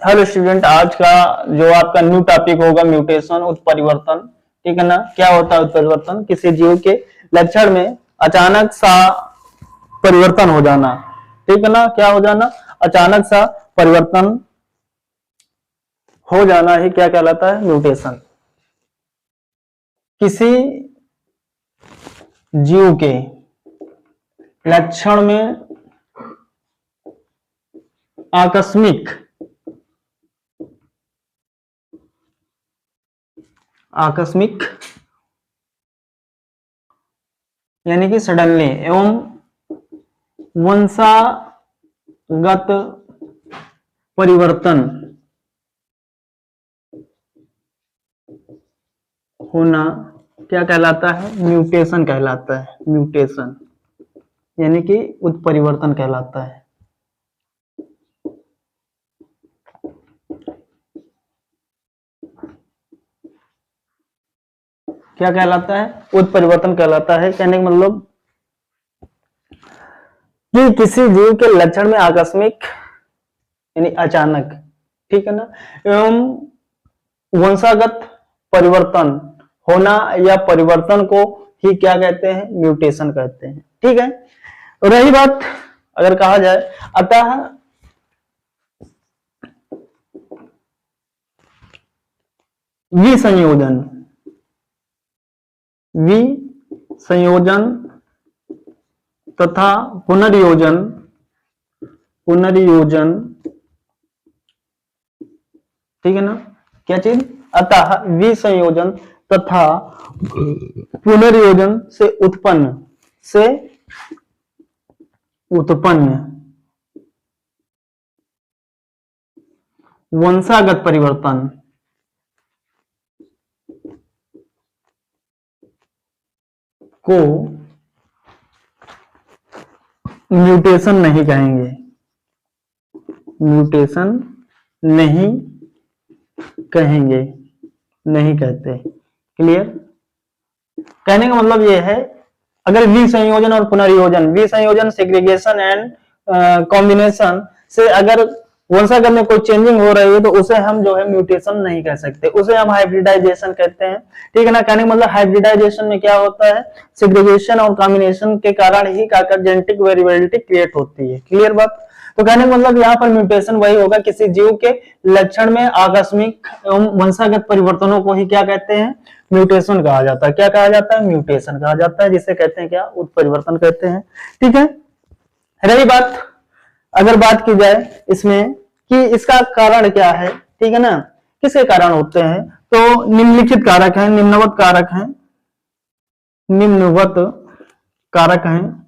Hello student, आज का जो आपका न्यू टॉपिक होगा म्यूटेशन, उत्परिवर्तन। ठीक है ना। क्या होता है उत्परिवर्तन? किसी जीव के लक्षण में अचानक सा परिवर्तन हो जाना। ठीक है ना। क्या हो जाना? अचानक सा परिवर्तन हो जाना ही क्या कहलाता है? म्यूटेशन। किसी जीव के लक्षण में आकस्मिक यानी कि सडनली एवं वंशागत परिवर्तन होना क्या कहलाता है? म्यूटेशन कहलाता है। म्यूटेशन यानी कि उत्परिवर्तन कहलाता है। क्या कहलाता है? उत्परिवर्तन कहलाता है। कहने का मतलब कि किसी जीव के लक्षण में आकस्मिक यानी अचानक, ठीक है ना, एवं वंशागत परिवर्तन होना या परिवर्तन को ही क्या कहते हैं? म्यूटेशन कहते हैं। ठीक है। रही बात अगर कहा जाए, अतः विसंयोजन तथा पुनर्योजन ठीक है ना। क्या चीज? अतः विसंयोजन तथा पुनर्योजन से उत्पन्न वंशागत परिवर्तन को म्यूटेशन नहीं कहेंगे। म्यूटेशन नहीं कहेंगे, नहीं कहते। क्लियर? कहने का मतलब यह है, अगर विसंयोजन और पुनर्योजन, विसंयोजन सेग्रीगेशन एंड कॉम्बिनेशन से अगर वंशागत में कोई चेंजिंग हो रही है तो उसे हम जो है म्यूटेशन नहीं कह सकते, उसे हम हाइब्रिडाइजेशन कहते हैं। ठीक है ना। कहने का मतलब हाइब्रिडाइजेशन में क्या होता है? सेग्रीगेशन और कॉम्बिनेशन के कारण ही जेनेटिक वेरिएबिलिटी क्रिएट होती है। क्लियर बात? तो कहने का मतलब यहाँ पर म्यूटेशन वही होगा, किसी जीव के लक्षण में आकस्मिक एवं वंशागत परिवर्तनों को ही क्या कहते हैं? म्यूटेशन कहा जाता है। क्या कहा जाता है? म्यूटेशन कहा जाता है, जिसे कहते हैं क्या? उत्परिवर्तन कहते हैं। ठीक है। रही बात, अगर बात की जाए इसमें कि इसका कारण क्या है, ठीक है ना, किसके कारण होते हैं, तो निम्नलिखित कारक हैं, निम्नवत कारक हैं।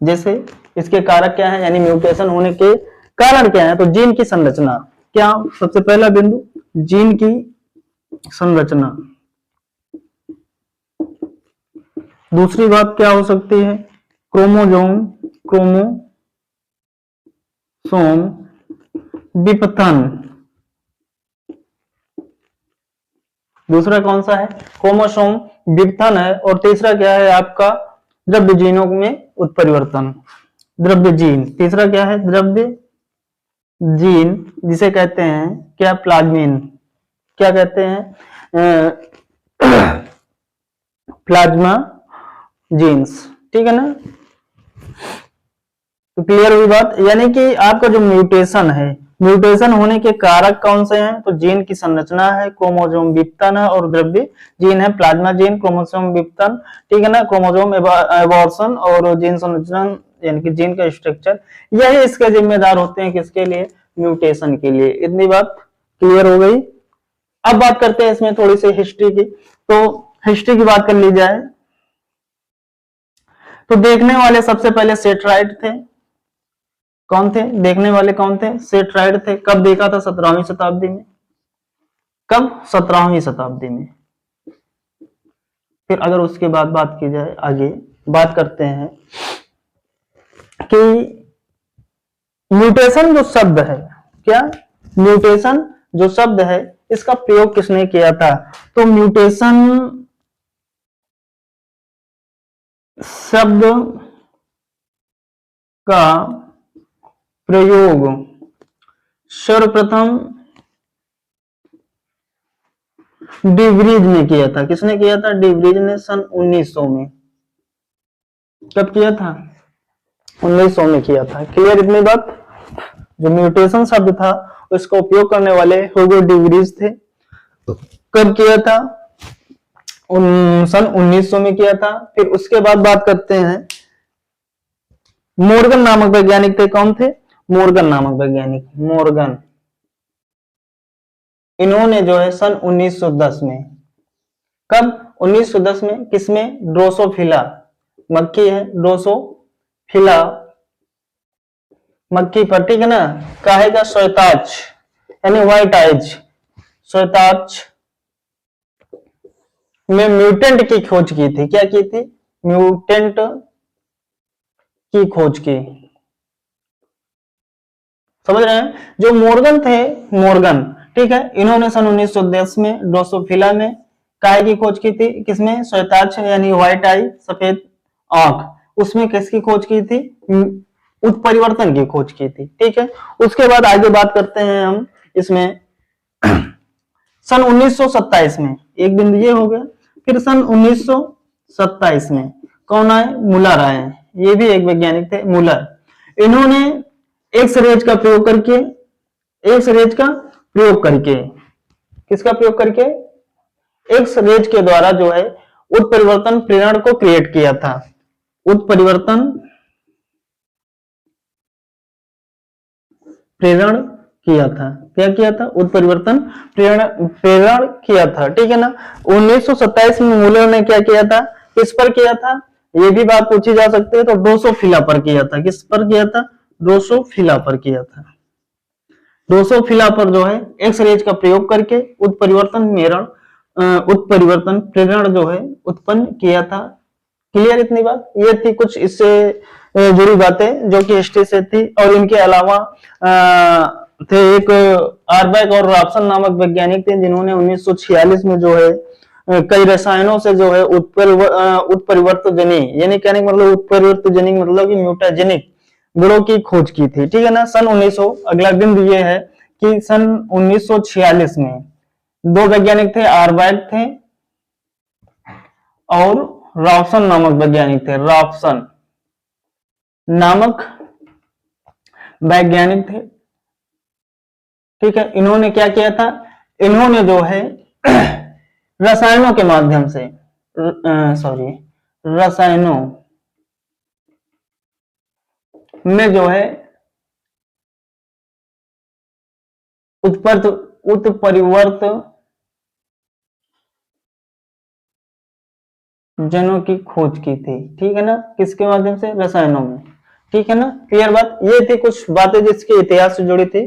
जैसे इसके कारक क्या है, यानी म्यूटेशन होने के कारण क्या है? तो जीन की संरचना। क्या? सबसे पहला बिंदु जीन की संरचना। दूसरी बात क्या हो सकती है? क्रोमोसोम विपथन। दूसरा कौन सा है? क्रोमोसोम विपथन है। और तीसरा क्या है आपका? द्रव्य जीनों में उत्परिवर्तन, द्रव्य जीन। तीसरा क्या है? द्रव्य जीन, जिसे कहते हैं क्या? प्लाज्मिन। क्या कहते हैं? Plasma genes. ठीक है ना। तो क्लियर हुई बात? यानी कि आपका जो म्यूटेशन है, म्यूटेशन होने के कारक कौन से हैं? तो जीन की संरचना है, क्रोमोसोम विपतन है और द्रव्य जीन है। प्लाज्मा जीन, क्रोमोसोम विपतन, ठीक है ना, क्रोमोसोम एबॉर्शन और जीन संरचना यानी कि जीन का स्ट्रक्चर, यही इसके जिम्मेदार होते हैं। किसके लिए? म्यूटेशन के लिए। इतनी बात क्लियर हो गई। अब बात करते हैं इसमें थोड़ी सी हिस्ट्री की। तो हिस्ट्री की बात कर ली जाए तो देखने वाले सबसे पहले सेटेराइट थे। कौन थे देखने वाले? कौन थे? सेटेराइट थे। कब देखा था? 17वीं शताब्दी में। कब? 17वीं शताब्दी में। फिर अगर उसके बाद बात की जाए, आगे बात करते हैं कि म्यूटेशन जो शब्द है, क्या? म्यूटेशन जो शब्द है, इसका प्रयोग किसने किया था? तो म्यूटेशन शब्द का प्रयोग सर्वप्रथम डिब्रीज ने किया था। किसने किया था? डिब्रीज ने सन 1900 में। कब किया था? 1900 में किया था। क्लियर इतनी बात? जो म्यूटेशन शब्द था उसका उपयोग करने वाले ह्यूगो डिब्रीज थे। कब किया था? सन 1900 में किया था। फिर उसके बाद बात करते हैं, मोर्गन नामक वैज्ञानिक थे। कौन थे? मोर्गन नामक वैज्ञानिक। मोर्गन, इन्होंने जो है सन 1910 में, कब? 1910 में। किसमें? ड्रोसोफिला मक्खी है, ड्रोसोफिला मक्खी पर, ठीक है ना, काहे का? श्वेताक्ष यानी व्हाइट आइज, श्वेताक्ष में म्यूटेंट की खोज की थी। क्या की थी? म्यूटेंट की खोज की। समझ रहे हैं? जो मोर्गन थे, मोर्गन, ठीक है, इन्होंने सन 1910 में ड्रोसोफिला में काय की खोज की थी। किसमें? श्वेताक्ष यानी व्हाइट आई, सफेद आंख, उसमें किसकी खोज की थी? उत्परिवर्तन की खोज की थी। ठीक है, उसके बाद आगे बात करते हैं हम इसमें सन 1927 में, एक बिंदु ये हो गया। फिर सन 1927 में कौन आए? मुलर आए। ये भी एक वैज्ञानिक थे, मुलर। इन्होंने एक्स रेज का प्रयोग करके, एक्स रेज का प्रयोग करके, किसका प्रयोग करके? एक्स रेज के द्वारा जो है उत्परिवर्तन प्रेरण को क्रिएट किया था। उत्परिवर्तन प्रेरण किया था। क्या किया था? उत्परिवर्तन प्रेरण प्रेरण किया था। ठीक है ना। 1927 में मुलर ने क्या किया था? किस पर किया था? ये भी बात पूछी जा सकती है। तो ड्रोसोफिला पर किया था। किस पर किया था? ड्रोसोफिला पर किया था। ड्रोसोफिला पर जो है एक्स रेज का प्रयोग करके उत्परिवर्तन प्रेरण जो है उत्पन्न किया था। क्लियर इतनी बात? ये थी कुछ इससे जुड़ी बातें जो कि हिस्ट्री से थी। और इनके अलावा थे एक आरबैग और रॉबसन नामक वैज्ञानिक थे, जिन्होंने 1946 में जो है कई रसायनों से जो है उत्परिवर्तजनी, यानी कहने का मतलब उत्परिवर्तजनी मतलब कि म्यूटाजेनिक गुणों की खोज की थी। ठीक है ना। सन 1900, अगला बिंदु ये है कि सन 1946 में दो वैज्ञानिक थे, आरबैग थे और रॉबसन नामक वैज्ञानिक थे। रॉबसन नामक वैज्ञानिक थे। ठीक है, इन्होंने क्या किया था? इन्होंने जो है रसायनों के माध्यम से, रसायनों में जो है उत्परिवर्त जनों की खोज की थी। ठीक है ना। किसके माध्यम से? रसायनों में। ठीक है ना। क्लियर बात? ये थी कुछ बातें जिसके इतिहास से जुड़ी थी।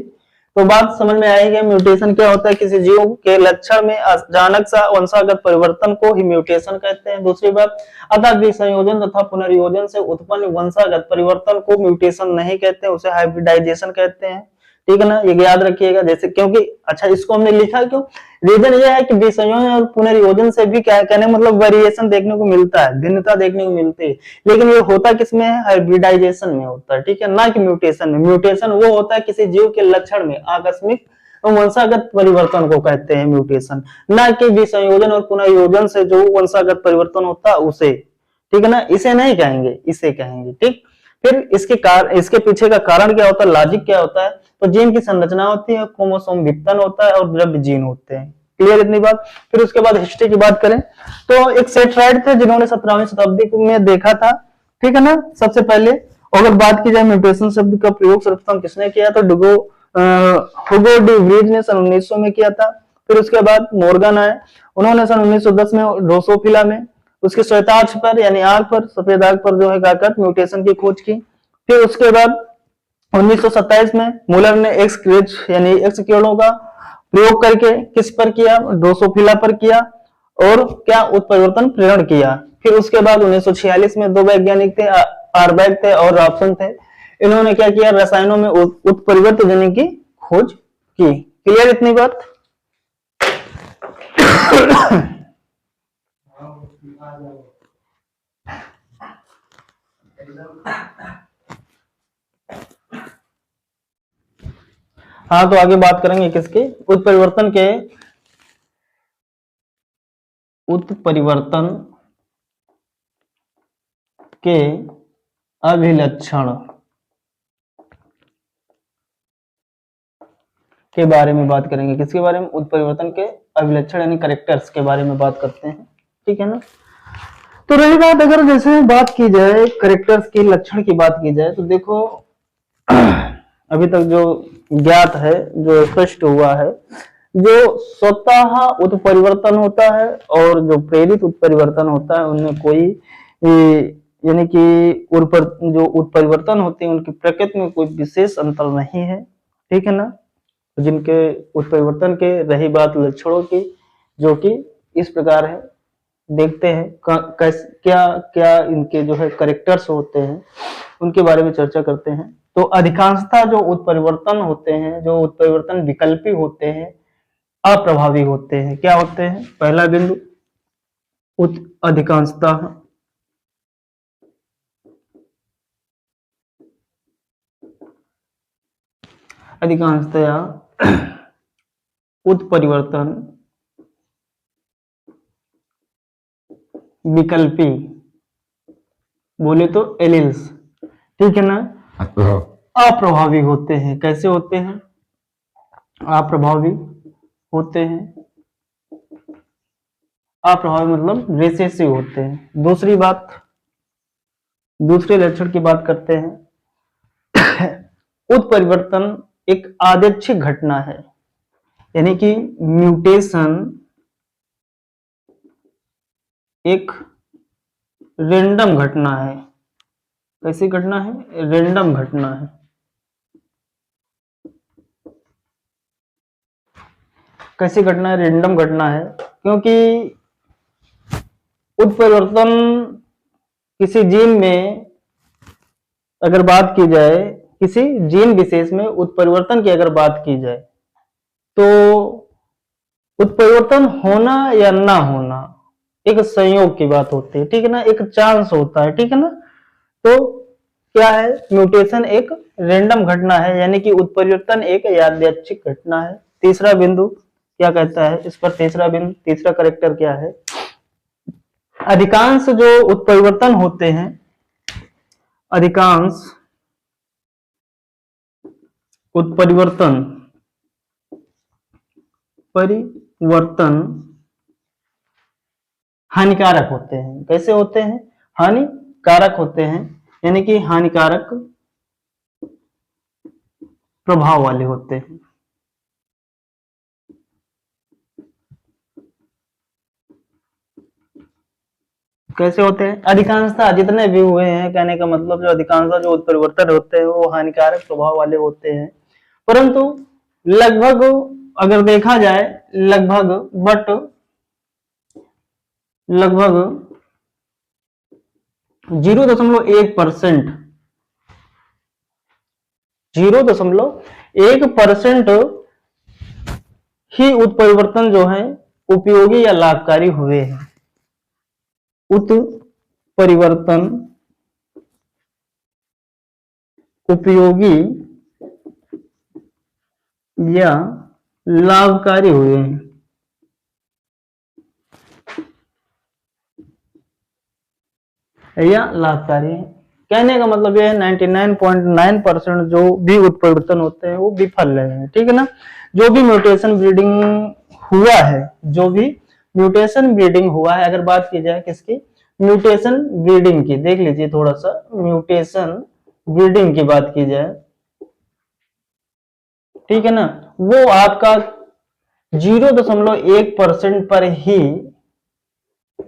तो बात समझ में आएगी। म्यूटेशन क्या होता है? किसी जीव के लक्षण में अचानक सा वंशागत परिवर्तन को ही म्यूटेशन कहते हैं। दूसरी बात, अतः विसंयोजन तथा पुनर्योजन से उत्पन्न वंशागत परिवर्तन को म्यूटेशन नहीं कहते, उसे हाइब्रिडाइजेशन कहते हैं। ठीक है ना, ये याद रखिएगा। जैसे क्योंकि अच्छा इसको हमने लिखा क्यों? रीजन ये है कि विसंयोजन और पुनर्योजन से भी क्या कहने मतलब वेरिएशन देखने को मिलता है, भिन्नता देखने को मिलती है, लेकिन ये होता किसमें है? हाइब्रिडाइजेशन में होता है। ठीक है ना, कि म्यूटेशन में। म्यूटेशन वो होता है किसी जीव के लक्षण में आकस्मिक वंशागत परिवर्तन को कहते हैं म्यूटेशन, ना कि विसंयोजन और पुनर्योजन से जो वंशागत परिवर्तन होता है उसे। ठीक है ना, इसे नहीं कहेंगे, इसे कहेंगे। ठीक, फिर इसके पीछे का कारण क्या होता है? लॉजिक क्या होता है? तो जीन की संरचना होती है, क्रोमोसोम विघटन होता है और द्रव्य जीन होते हैं। क्लियर इतनी बात? फिर उसके बाद हिस्ट्री की बात करें तो एक सेट्राइड थे जिन्होंने 17वीं शताब्दी में देखा था। ठीक है ना। सबसे पहले अगर बात की जाए म्यूटेशन शब्द का प्रयोग सर्वप्रथम किसने किया? तो हुगो डी व्रीज ने सन 1900 में किया था। फिर उसके बाद मोर्गन आए, उन्होंने सन 1910 में ड्रोसोफिला में उसके श्वेताक्ष पर यानी आंख पर, सफेद आंख पर जो है गाकर म्यूटेशन की खोज की। फिर उसके बाद 1927 में मुलर ने एक्स क्रेज यानी एक्स किरणों का प्रयोग करके किस पर किया? ड्रोसोफिला पर किया और क्या? उत्परिवर्तन प्रेरण किया। फिर उसके बाद 1946 में दो वैज्ञानिक थे, आरबैग थे और रॉबसन थे। इन्होंने क्या किया? रसायनों में उत्परिवर्तजनी की खोज की। क्लियर इतनी बात? हाँ, तो आगे बात करेंगे किसके, उत्परिवर्तन के, उत्परिवर्तन के अभिलक्षण के बारे में बात करेंगे। किसके बारे में, उत्परिवर्तन के अभिलक्षण यानी करेक्टर्स के बारे में बात करते हैं, ठीक है ना। तो रही बात, अगर जैसे बात की जाए करेक्टर्स के लक्षण की बात की जाए, तो देखो अभी तक जो ज्ञात है, जो स्पष्ट हुआ है, जो स्वतः उत्परिवर्तन होता है और जो प्रेरित उत्परिवर्तन होता है, उनमें कोई यानी कि जो उत्परिवर्तन होते हैं उनकी प्रकृति में कोई विशेष अंतर नहीं है, ठीक है ना। जिनके उत्परिवर्तन के रही बात लक्षणों की, जो कि इस प्रकार है, देखते हैं क्या क्या इनके जो है करेक्टर्स होते हैं, उनके बारे में चर्चा करते हैं। तो अधिकांशतः जो उत्परिवर्तन होते हैं, जो उत्परिवर्तन विकल्पी होते हैं, अप्रभावी होते हैं। क्या होते हैं, पहला बिंदु, अधिकांशतः उत्परिवर्तन विकल्पी, बोले तो एलिल्स, ठीक है ना, अप्रभावी होते हैं। कैसे होते हैं, अप्रभावी होते हैं, अप्रभावी मतलब रिसेसिव होते हैं। दूसरी बात, दूसरे लक्षण की बात करते हैं उत्परिवर्तन एक यादृच्छिक घटना है, यानी कि म्यूटेशन एक रेंडम घटना है। कैसी घटना है, रेंडम घटना है। कैसी घटना है, रेंडम घटना है, क्योंकि उत्परिवर्तन किसी जीन में अगर बात की जाए, किसी जीन विशेष में उत्परिवर्तन की अगर बात की जाए, तो उत्परिवर्तन होना या ना होना एक संयोग की बात होती है, ठीक है ना, एक चांस होता है, ठीक है ना। तो क्या है, म्यूटेशन एक रैंडम घटना है, यानी कि उत्परिवर्तन एक यादृच्छिक घटना है। तीसरा बिंदु क्या कहता है इस पर, तीसरा बिंदु, तीसरा करेक्टर क्या है, अधिकांश जो उत्परिवर्तन होते हैं, अधिकांश उत्परिवर्तन हानिकारक होते हैं। कैसे होते हैं, हानिकारक होते हैं, यानी कि हानिकारक प्रभाव वाले होते हैं। कैसे होते हैं, अधिकांशतः जितने भी हुए हैं, कहने का मतलब जो अधिकांशतः जो उत्परिवर्तन होते हैं वो हानिकारक प्रभाव वाले होते हैं, परंतु लगभग अगर देखा जाए, लगभग 0.1%, 0.1% ही उत्परिवर्तन जो है उपयोगी या लाभकारी हुए हैं। उत्परिवर्तन उपयोगी या लाभकारी हुए हैं। या लाभकारी है, कहने का मतलब यह है 99.9% जो भी उत्परिवर्तन होते हैं वो विफल रहे हैं, ठीक है ना। जो भी म्यूटेशन ब्रीडिंग हुआ है, जो भी म्यूटेशन ब्रीडिंग हुआ है, अगर बात की जाए किसकी, म्यूटेशन ब्रीडिंग की, देख लीजिए थोड़ा सा, म्यूटेशन ब्रीडिंग की बात की जाए, ठीक है ना, वो आपका 0.1% पर ही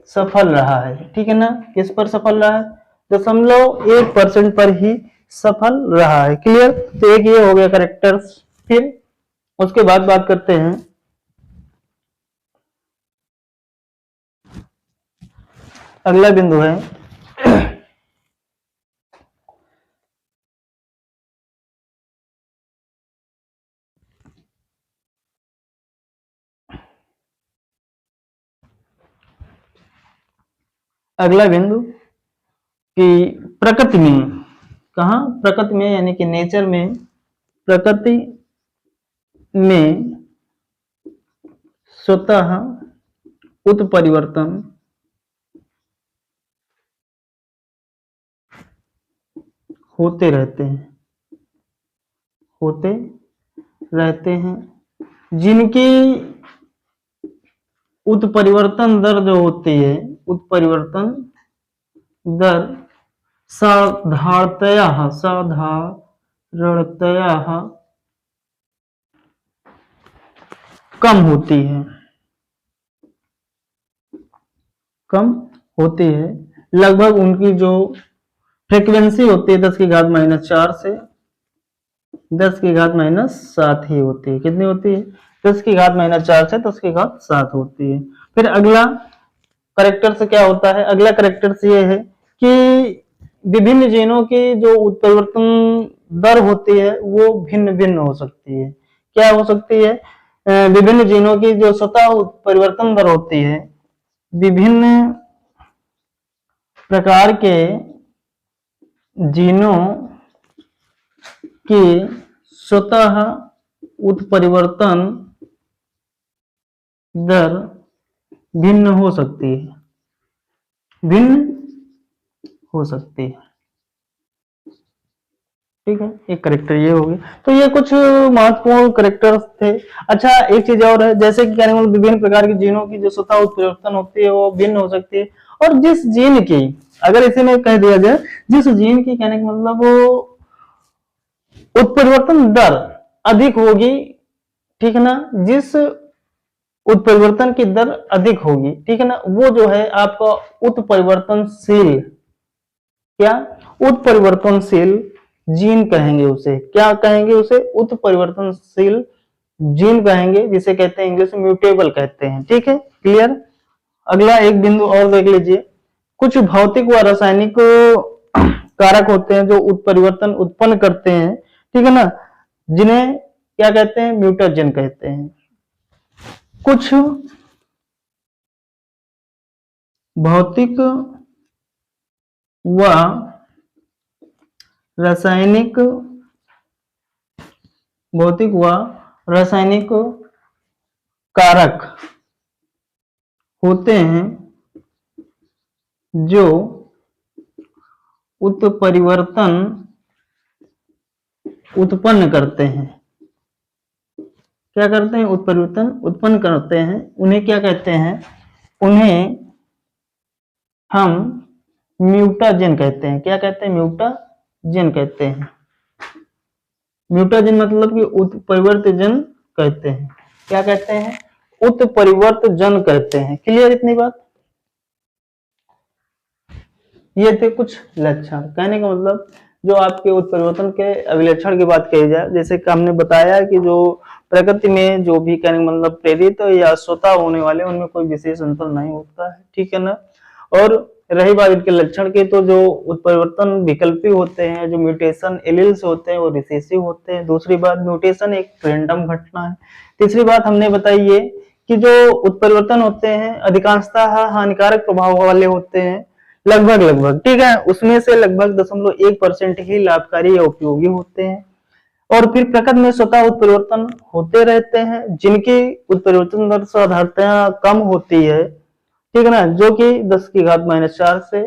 सफल रहा है, ठीक है ना। किस पर सफल रहा है, 0.1% पर ही सफल रहा है। क्लियर, तो एक ये हो गया करेक्टर्स। फिर उसके बाद बात करते हैं अगला बिंदु है अगला बिंदु कि प्रकृति में, कहा प्रकृति में, यानी कि नेचर में, प्रकृति में स्वतः उत्परिवर्तन होते रहते हैं, जिनकी उत्परिवर्तन दर जो होती है, उत्परिवर्तन दर साधारणतया कम होती है, लगभग उनकी जो फ्रीक्वेंसी होती है 10⁻⁴ से 10⁻⁷ ही होती है। कितनी होती है? 10⁻⁴ से 10⁻7 होती है। फिर अगला करेक्टर्स क्या होता है? अगला करेक्टर्स ये है कि विभिन्न जीनों की जो उत्परिवर्तन दर होती है वो भिन्न भिन्न हो सकती है। क्या हो सकती है? विभिन्न जीनों की जो स्वतः उत्परिवर्तन दर होती है, विभिन्न प्रकार के जीनों की स्वतः उत्परिवर्तन दर भिन्न हो सकती है, ठीक है। एक करेक्टर ये हो गया। तो ये कुछ महत्वपूर्ण करेक्टर्स थे। अच्छा, एक चीज और है, जैसे कि कहने मतलब विभिन्न प्रकार के जीनों की जो स्वतः उत्परिवर्तन होती है वो भिन्न हो सकती है, और जिस जीन की, अगर इसी में कह दिया जाए, जिस जीन की कहने का मतलब वो उत्परिवर्तन दर अधिक होगी, ठीक है ना, जिस उत्परिवर्तन की दर अधिक होगी, ठीक है ना, वो जो है आपका उत्परिवर्तनशील, क्या उत्परिवर्तनशील जीन कहेंगे उसे। क्या कहेंगे उसे? उत्परिवर्तनशील जीन कहेंगे, जिसे कहते हैं इंग्लिश में म्यूटेबल कहते हैं। ठीक है, क्लियर। अगला एक बिंदु और देख लीजिए, कुछ भौतिक व रासायनिक कारक होते हैं जो उत्परिवर्तन उत्पन्न करते हैं, ठीक है ना, जिन्हें क्या कहते हैं? म्यूटेजन कहते हैं। कुछ भौतिक व रासायनिक कारक होते हैं जो उत्परिवर्तन उत्पन्न करते हैं। क्या करते हैं? उत्परिवर्तन उत्पन्न करते हैं। उन्हें क्या कहते हैं? उन्हें हम म्यूटाजन कहते हैं। क्या कहते हैं? म्यूटाजन कहते हैं। म्यूटाजन मतलब कि उत्परिवर्तजन कहते हैं। क्या कहते हैं? उत्परिवर्तजन कहते हैं। क्लियर इतनी बात? ये थे कुछ लक्षण। कहने का मतलब जो आपके उत्परिवर्तन के अभिलक्षण की बात कही जाए, जैसे कि हमने बताया कि जो प्रकृति में जो भी कहने का मतलब प्रेरित या स्वतः होने वाले, उनमें कोई विशेष अंतर नहीं होता है, ठीक है ना। और रही बात इनके लक्षण की, तो जो उत्परिवर्तन विकल्पी होते हैं, जो म्यूटेशन एलील्स होते हैं, वो रिसेसिव होते हैं। दूसरी बात, म्यूटेशन एक रैंडम घटना है। तीसरी बात हमने बताई ये कि जो उत्परिवर्तन होते हैं अधिकांशतः हानिकारक प्रभाव वाले होते हैं, लगभग, ठीक है, उसमें से लगभग 0.1% ही लाभकारी या उपयोगी होते हैं। और फिर प्रकृति में स्वतः उत्परिवर्तन होते रहते हैं, जिनकी उत्परिवर्तन दर साधारणतया कम होती है, ठीक है ना, जो कि 10⁻⁴ से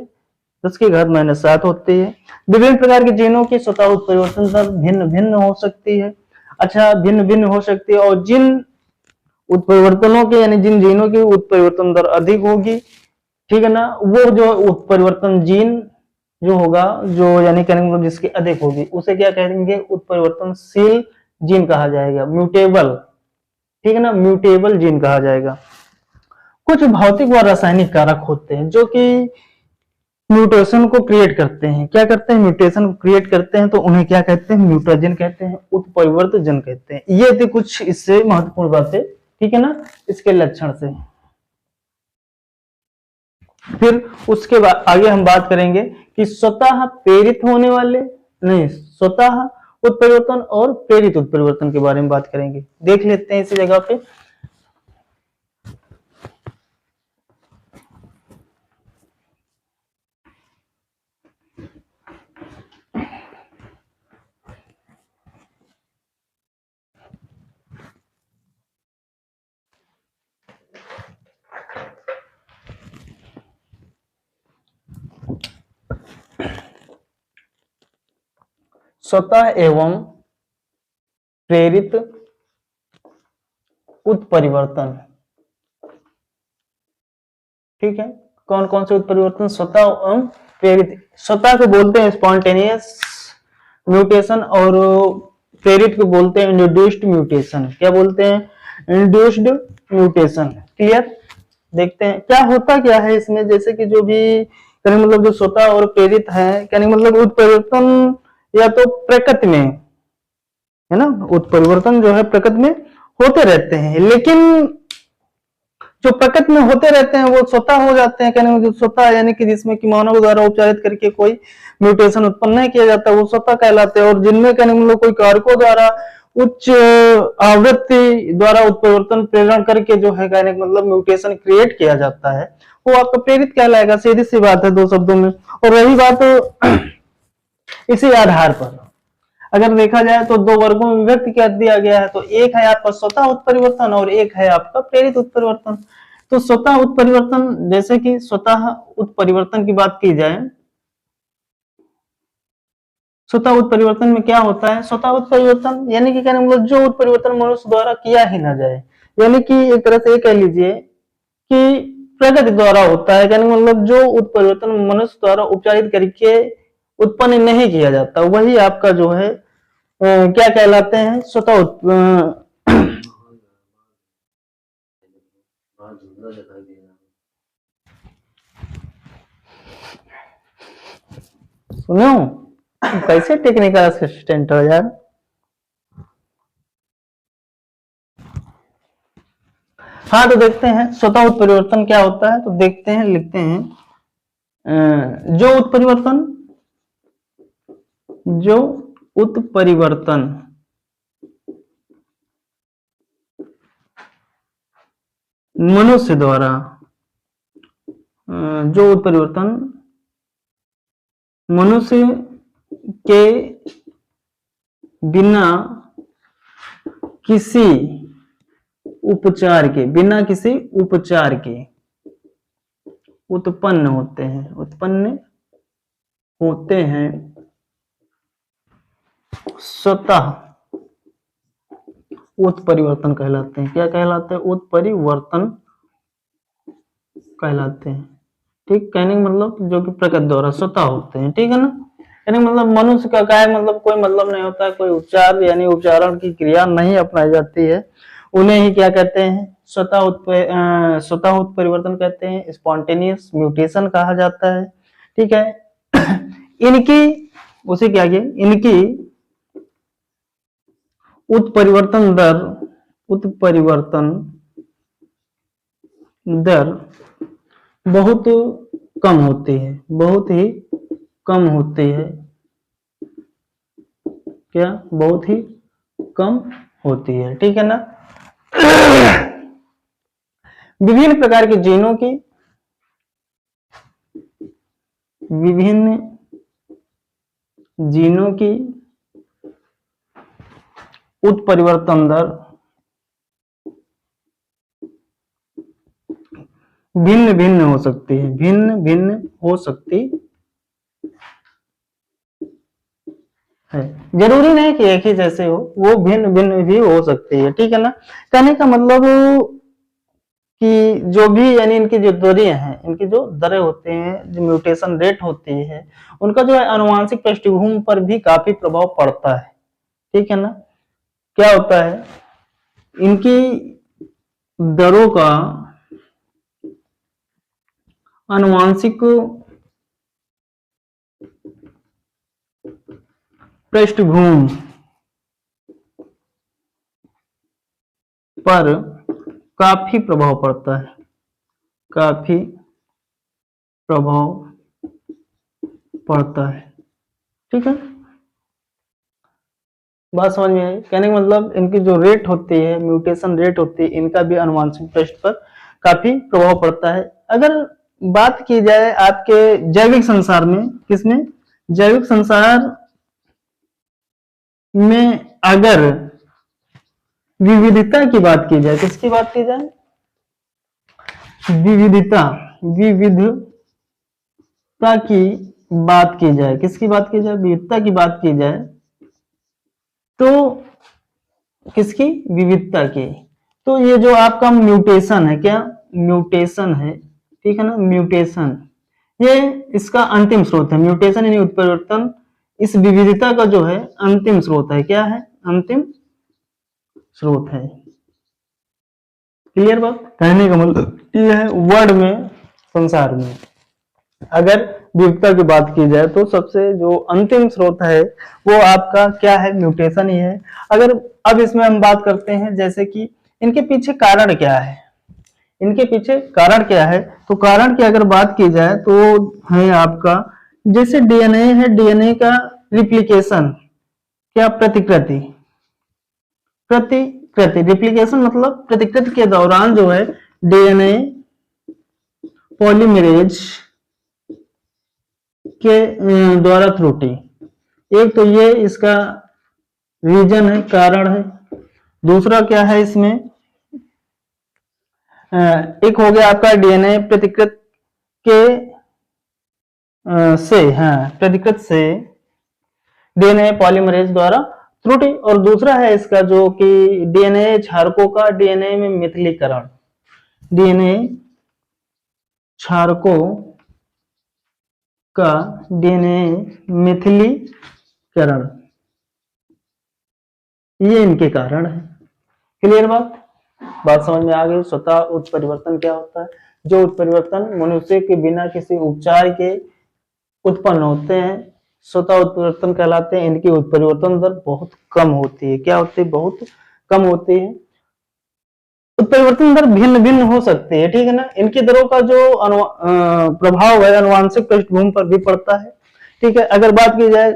10⁻⁷ होती है। विभिन्न प्रकार के जीनों की स्वतः उत्परिवर्तन दर भिन्न भिन्न हो सकती है। अच्छा, भिन्न भिन्न हो सकती है, और जिन उत्परिवर्तनों के यानी जिन जीनों की उत्परिवर्तन दर अधिक होगी, ठीक है ना, वो जो उत्परिवर्तन जीन जो होगा, जो यानी कहने मतलब जिसकी अधिक होगी, उसे क्या कहेंगे? उत्परिवर्तनशील जीन कहा जाएगा, म्यूटेबल, ठीक है ना, म्यूटेबल जीन कहा जाएगा। कुछ भौतिक व रासायनिक कारक होते हैं जो कि म्यूटेशन को क्रिएट करते हैं। क्या करते हैं? म्यूटेशन को क्रिएट करते हैं, तो उन्हें क्या कहते हैं? म्यूटाजन कहते हैं, उत्परिवर्तजन कहते हैं। ये थे कुछ इससे महत्वपूर्ण बातें, ठीक है ना, इसके लक्षण से। फिर उसके बाद आगे हम बात करेंगे कि स्वतः प्रेरित होने वाले, नहीं, स्वतः उत्परिवर्तन और प्रेरित उत्परिवर्तन के बारे में बात करेंगे। देख लेते हैं इसी जगह पे। स्वतः एवं प्रेरित उत्परिवर्तन। ठीक है, कौन कौन से उत्परिवर्तन? स्वतः एवं प्रेरित। स्वतः को बोलते हैं स्पॉन्टेनियस म्यूटेशन और प्रेरित को बोलते हैं इंड्यूस्ड म्यूटेशन। क्या बोलते हैं? Induced mutation. क्लियर? देखते हैं क्या होता क्या है इसमें। जैसे कि जो भी कहने मतलब जो स्वतः और प्रेरित है, कहने मतलब उत्परिवर्तन या तो प्रकृति में है ना, उत्परिवर्तन जो है प्रकृति में होते रहते हैं, लेकिन जो प्रकृति में होते रहते हैं वो स्वतः हो जाते हैं। कहने मतलब स्वतः यानी कि जिसमें कि मानव द्वारा उपचारित करके कोई म्यूटेशन उत्पन्न नहीं किया जाता, वो स्वतः कहलाते हैं। और जिनमें कहने मतलब कोई कारकों द्वारा उच्च आवृत्ति द्वारा उत्परिवर्तन प्रेरण करके जो है कहने मतलब म्यूटेशन क्रिएट किया जाता है, वो आपका प्रेरित कहलाएगा। सीधी सी बात है, दो शब्दों में। और रही बात इसी आधार पर अगर देखा जाए तो दो वर्गों में विभक्त कर दिया गया है। तो एक है आपका स्वतः उत्परिवर्तन और एक है आपका प्रेरित उत्परिवर्तन। तो स्वतः उत्परिवर्तन, जैसे कि स्वतः उत्परिवर्तन की बात की जाए, स्वतः उत्परिवर्तन में क्या होता है? स्वतः उत्परिवर्तन यानी कि कहने मतलब जो उत्परिवर्तन मनुष्य द्वारा किया ही ना जाए, यानी कि एक तरह से ये कह लीजिए कि प्रकृति द्वारा होता है। कहने मतलब जो उत्परिवर्तन मनुष्य द्वारा उपचारित करके उत्पन्न नहीं किया जाता, वही आपका जो है क्या कहलाते हैं? स्वतः सुनो, कैसे टेक्निकल असिस्टेंट हो यार। हाँ, तो देखते हैं स्वतः उत्परिवर्तन क्या होता है। तो देखते हैं, लिखते हैं जो उत्परिवर्तन मनुष्य द्वारा जो उत्परिवर्तन मनुष्य के बिना किसी उपचार के उत्पन्न होते हैं स्वतः उत्परिवर्तन कहलाते हैं। क्या कहलाते हैं? उत्परिवर्तन कहलाते हैं। ठीक, कहने का मतलब जो कि प्रकृति द्वारा स्वतः होते हैं। ठीक है ना? यानी मतलब मनुष्य का क्या है, मतलब कोई मतलब नहीं होता है, कोई उपचार यानी उपचारण की क्रिया नहीं अपनाई जाती है, उन्हें ही क्या कहते हैं? स्वतः उत्परिवर्तन कहते हैं, स्पॉन्टेनियस म्यूटेशन कहा जाता है। ठीक है। इनकी उसी के आगे इनकी उत्परिवर्तन दर बहुत कम होती है, बहुत ही कम होती है। क्या? बहुत ही कम होती है। ठीक है ना? विभिन्न प्रकार के जीनों की उत्परिवर्तन दर भिन्न भिन्न हो सकती है। जरूरी नहीं कि एक ही जैसे हो, वो भिन्न भिन्न भी हो सकती है। ठीक है ना? कहने का मतलब कि जो भी यानी इनकी जो दरें हैं, इनकी जो दरें होते हैं, जो म्यूटेशन रेट होती है, उनका जो है आनुवांशिक पृष्ठभूमि पर भी काफी प्रभाव पड़ता है। ठीक है ना? क्या होता है? इनकी दरों का आनुवांशिक पृष्ठभूमि पर काफी प्रभाव पड़ता है, काफी प्रभाव पड़ता है। ठीक है, बात समझ में आई? कहने का मतलब इनकी जो रेट होती है, म्यूटेशन रेट होती है, इनका भी आनुवंशिक पृष्ठ पर काफी प्रभाव पड़ता है। अगर बात की जाए आपके जैविक संसार में, किसमें? जैविक संसार में अगर विविधता की बात की जाए, किसकी बात की जाए? विविधता की बात की जाए, किसकी बात की जाए? विविधता की बात की जाए, किसकी? विविधता की। तो ये जो आपका म्यूटेशन है, क्या म्यूटेशन है, ठीक है ना, म्यूटेशन, ये इसका अंतिम स्रोत है। म्यूटेशन यानी उत्परिवर्तन इस विविधता का जो है अंतिम स्रोत है। क्या है? अंतिम स्रोत है। क्लियर बात? कहने का मतलब ये है वर्ल्ड में, संसार में अगर विविधता की बात की जाए तो सबसे जो अंतिम स्रोत है वो आपका क्या है? म्यूटेशन ही है। अगर अब इसमें हम बात करते हैं जैसे कि इनके पीछे कारण क्या है, इनके पीछे कारण क्या है, तो कारण की अगर बात की जाए तो है आपका, जैसे डीएनए है, डीएनए का रिप्लिकेशन, क्या? प्रतिकृति, प्रतिकृति, रिप्लिकेशन मतलब प्रतिकृति के दौरान जो है डीएनए पॉलीमरेज के द्वारा त्रुटि। एक तो ये इसका रीजन है, कारण है। दूसरा क्या है इसमें, एक हो गया आपका डीएनए प्रतिकृत के से, हाँ, प्रतिकृत से डीएनए पॉलीमरेज द्वारा त्रुटि। और दूसरा है इसका जो कि डीएनए क्षारकों का डीएनए में मिथिलीकरण, डीएनए क्षारकों का डीएनए मिथिलीकरण, ये इनके कारण है। क्लियर बात? बात समझ में आ गई? स्वतः उत्परिवर्तन क्या होता है? जो उत्परिवर्तन मनुष्य के बिना किसी उपचार के उत्पन्न होते हैं स्वतः उत्परिवर्तन कहलाते हैं। इनकी उत्परिवर्तन दर बहुत कम होती है। क्या होती है? बहुत कम होती है। उत्परिवर्तन दर भिन्न भिन्न हो सकती है, ठीक है ना। इनकी दरों का जो प्रभाव है अनुवांशिक पृष्ठभूमि पर भी पड़ता है, ठीक है। अगर बात की जाए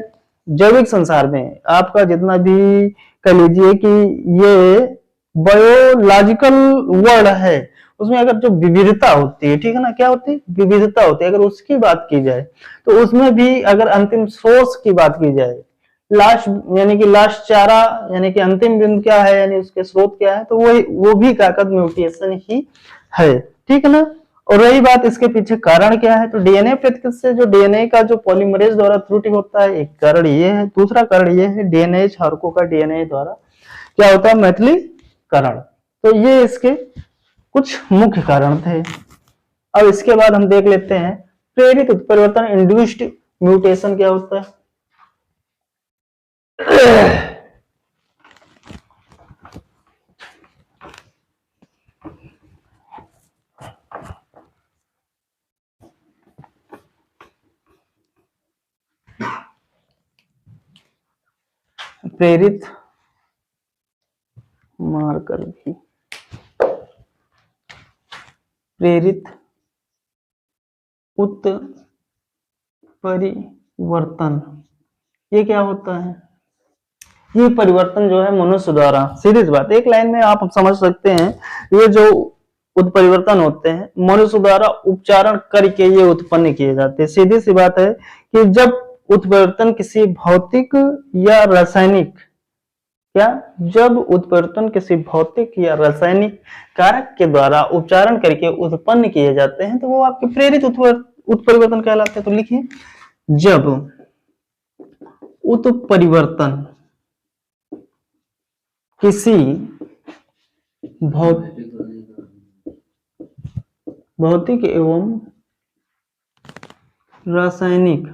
जैविक संसार में आपका जितना भी कह लीजिए कि ये बायोलॉजिकल वर्ल्ड है, उसमें अगर जो विविधता होती है, ठीक है ना, क्या होती है? विविधता होती है। अगर उसकी बात की जाए तो उसमें भी अगर अंतिम सोर्स की बात की जाए, लास्ट यानी कि लास्ट चारा यानी कि अंतिम बिंदु क्या है, यानी उसके स्रोत क्या है, तो वो भी काकत म्यूटेशन ही है, ठीक है ना। और रही बात इसके पीछे कारण क्या है, तो डीएनए प्रतिकृति से जो डीएनए का जो पॉलीमरेज द्वारा त्रुटि होता है, एक कारण ये है। दूसरा कारण ये है डीएनए क्षारकों का डीएनए द्वारा क्या होता है? मैथिलीकरण। तो ये इसके कुछ मुख्य कारण थे। अब इसके बाद हम देख लेते हैं प्रेरित उत्परिवर्तन, इंड्यूस्ड म्यूटेशन क्या होता है। प्रेरित मार्कर भी, प्रेरित उत्परिवर्तन, ये क्या होता है? ये परिवर्तन जो है मनुष्य द्वारा, सीधी सी बात, एक लाइन में आप समझ सकते हैं, ये जो उत्परिवर्तन होते हैं मनुष्य द्वारा उपचारण करके ये उत्पन्न किए जाते हैं। सीधी सी बात है कि जब उत्परिवर्तन किसी भौतिक या रासायनिक, क्या? जब उत्परिवर्तन किसी भौतिक या रासायनिक कारक के द्वारा उपचारण करके उत्पन्न किए जाते हैं तो वो आपके प्रेरित उत्परिवर्तन कहलाते हैं। तो लिखिए, जब उत्परिवर्तन किसी भौतिक एवं रासायनिक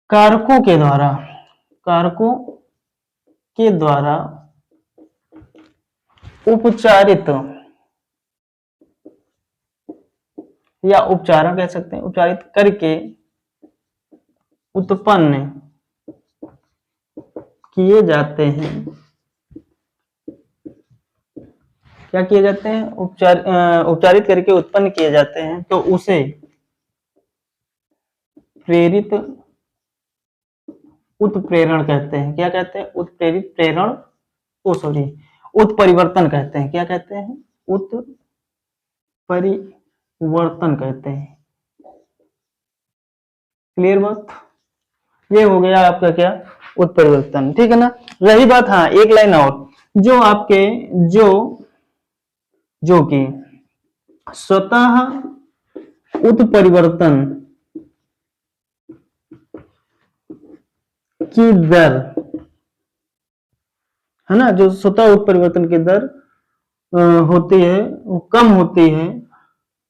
कारकों के द्वारा उपचारित या उपचारण कह सकते हैं, उपचारित करके उत्पन्न किए जाते हैं। क्या किए जाते हैं? उपचारित करके उत्पन्न किए जाते हैं, तो उसे प्रेरित उत्प्रेरण कहते हैं। क्या कहते हैं? उत्प्रेरित प्रेरण, ओ सॉरी, उत्परिवर्तन कहते हैं। क्या कहते हैं? उत्परिवर्तन कहते हैं। क्लियर बात? ये हो गया आपका क्या? उत्परिवर्तन, ठीक है ना। रही बात, हाँ, एक लाइन और, जो आपके जो कि स्वतः उत्परिवर्तन की दर है ना, जो स्वतः उत्परिवर्तन की दर होती है वो कम होती है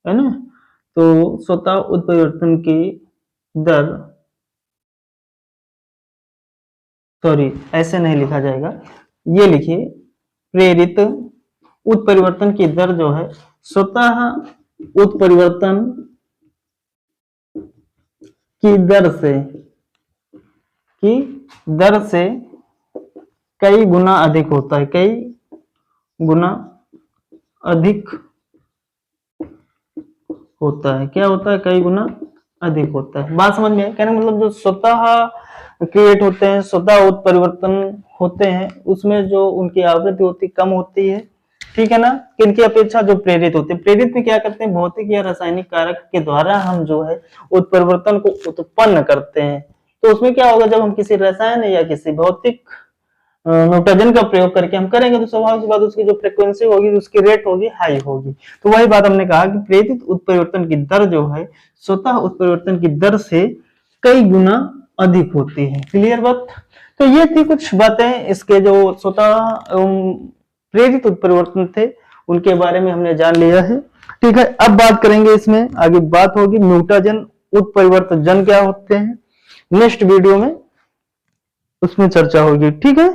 ना। तो स्वतः उत्परिवर्तन की दर, सॉरी ऐसे नहीं लिखा जाएगा, ये लिखिए प्रेरित उत्परिवर्तन की दर जो है, स्वतः उत्परिवर्तन की दर से कई गुना अधिक होता है, कई गुना अधिक होता है। क्या होता है? कई गुना अधिक होता है। बात समझ में आई? कहने का मतलब जो स्वतः क्रिएट होते हैं, स्वतः उत्परिवर्तन होते हैं, उसमें जो उनकी आवृत्ति होती कम होती है, ठीक है ना, किनकी अपेक्षा? जो प्रेरित होते हैं। प्रेरित में क्या करते हैं? भौतिक या रासायनिक कारक के द्वारा हम जो है उत्परिवर्तन को उत्पन्न करते हैं। तो उसमें क्या होगा, जब हम किसी रसायन या किसी भौतिक म्यूटेजन का प्रयोग करके हम करेंगे तो स्वाभाविक सी बात उसकी जो फ्रीक्वेंसी होगी, उसकी रेट होगी, हाई होगी। तो वही बात हमने कहा कि प्रेरित उत्परिवर्तन की दर जो है स्वतः उत्परिवर्तन की दर से कई गुना अधिक होती है। क्लियर बात? तो ये थी कुछ बातें इसके जो स्वतः प्रेरित उत्परिवर्तन थे उनके बारे में हमने जान लिया है। ठीक है, अब बात करेंगे, इसमें आगे बात होगी म्यूटेजन उत्परिवर्तन क्या होते हैं, नेक्स्ट वीडियो में उसमें चर्चा होगी। ठीक है।